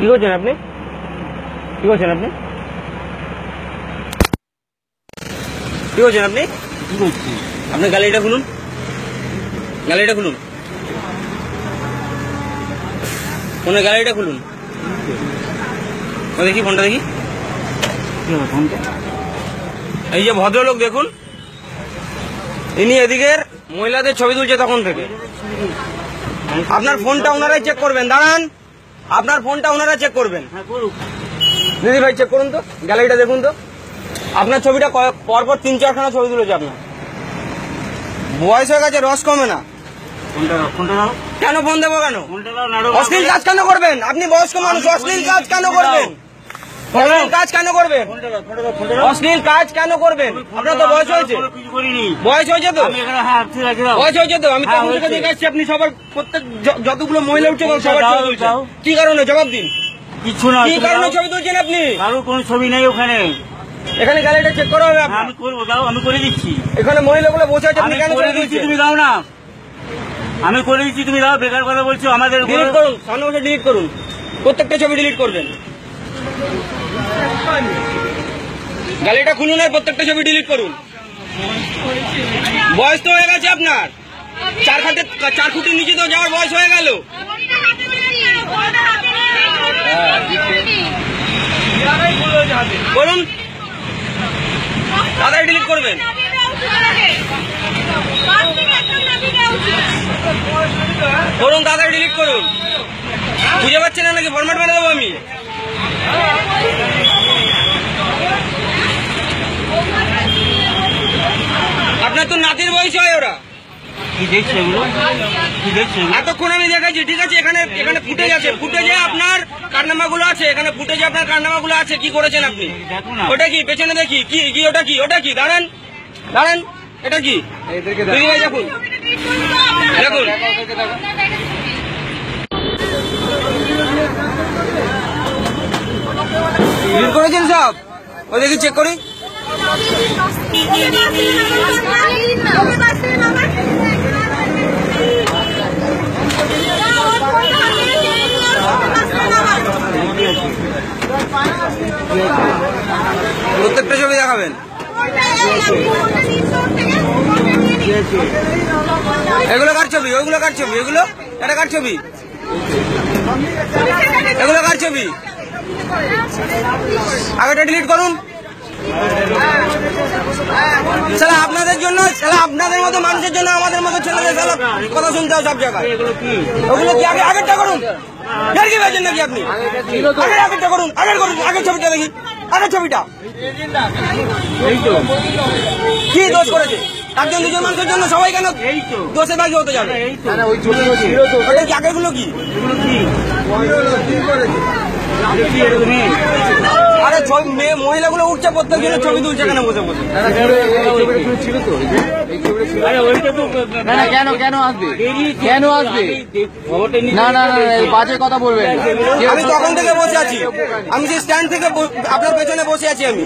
কি করছেন আপনি? কি করছেন আপনি? কি করছেন আপনি? কি করছি? আপনার গ্যালারিটা খুলুন, গ্যালারিটা খুলুন, ফোনের গ্যালারিটা খুলুন। দেখি ফোনটা দেখি। এই যে ভদ্রলোক দেখুন, ইনি এদিকের মহিলাদের ছবি তুলছে তখন থেকে। আপনার ফোনটা ওনারাই চেক করবেন, দাঁড়ান, আপনার ফোনটা ওনারা চেক করবেন। দিদি ভাই চেক করুন তো, গ্যালারিটা দেখুন তো। আপনার ছবিটা পরপর 3-4খানা ছবি তুলেছে আপনার। বয়স হয়ে গেছে, রস কমে না। কেন ফোন দেবো? কেন অশ্লীল কাজ কেন করবেন? আপনি বয়স্ক মানুষ, অশ্লীল কাজ কেন করবেন? অশ্লীল কাজ কেন করবেন? অশ্লীল কাজ কেন করবেন? আপনার তো বয়স হয়েছে, বয়স হয়েছে তো, বয়স হয়েছে তো। আমি তো আপনাকে দেখাচ্ছি, আপনি সবার প্রত্যেক যতগুলো মহিলা উঠছে সবার ছবি তুলছেন। কি কারণে? জবাব দিন। কিছু না, কি কারণে ছবি তুলছেন আপনি? কারোর কোনো ছবি নেই ওখানে। এখানে গ্যালারিটা চেক করা হবে। আমি করবো, দাও, আমি করে দিচ্ছি। এখানে মহিলাগুলো বসে আছে, আপনি কেন করে দিচ্ছি? তুমি দাও না, আমি করে দিচ্ছি, তুমি দাও। বেকার কথা বলছো আমাদের। ডিলিট করুন, সামনে বসে ডিলিট করুন, প্রত্যেকটা ছবি ডিলিট করবেন। গ্যালারিটা খুলুন আর প্রত্যেকটা ছবি ডিলিট করুন। বয়স তো হয়ে গেছে আপনার, 4 ফুটের নিচে তো যাওয়ার বয়স হয়ে গেল। বলুন, তাড়াতাড়ি ডিলিট করবেন। করুন, তাড়াতাড়ি ডিলিট করুন। বুঝে পাচ্ছেন না নাকি? ফরম্যাট মেরে দেবো আমি। আপনার তো নাতির বয়স হয় ওরা। কি দেখছো এগুলো? কি দেখছো? এতক্ষণ আমি দেখাচ্ছি, ঠিক আছে। এখানে ফুটেজ আছে, ফুটেজে আপনার কারনামাগুলো আছে, এখানে ফুটেজে আপনার কারনামাগুলো আছে। কি করেছেন আপনি? ওটা কি? পেছনে দেখি কি ওটা কি? ওটা কি? দাঁড়ান, দাঁড়ান, এটা কি? দেখুন, দেখুন। ডিলিট করেছেন সব? ও দেখি চেক করি। প্রত্যেকটা ছবি দেখাবেন। এগুলো কার ছবি? ওইগুলো কার ছবি? এগুলো এটা কার ছবি? এগুলো কার ছবি? আগেটা ডিলিট করুন। সালা আপনাদের জন্য, সালা আপনাদের মতো মানুষের জন্য আমাদের মতো ছেলেদের সালা কথা শুনতে হয় সব জায়গায়। ওগুলো কি? আগেরটা করুন। কি বেছেন নাকি আপনি? আগেরটা করুন, আগের ছবিটা দেখি, আগের ছবিটা। কি দোষ করেছে? 1-2 মানুষের জন্য সবাই কেন দোষের ভাগী হতে যাবে? আগেরগুলো কি? আরে মেয়ে মহিলাগুলো উঠছে, প্রত্যেক দিনের ছবি তুলছে কেন বসে বসে? কেন কেন আসবে? কেন আসবে? না না না, বাজে কথা বলবেন। আমি তখন থেকে বসে আছি, আমি যে স্ট্যান্ড থেকে আপনার পেছনে বসে আছি আমি।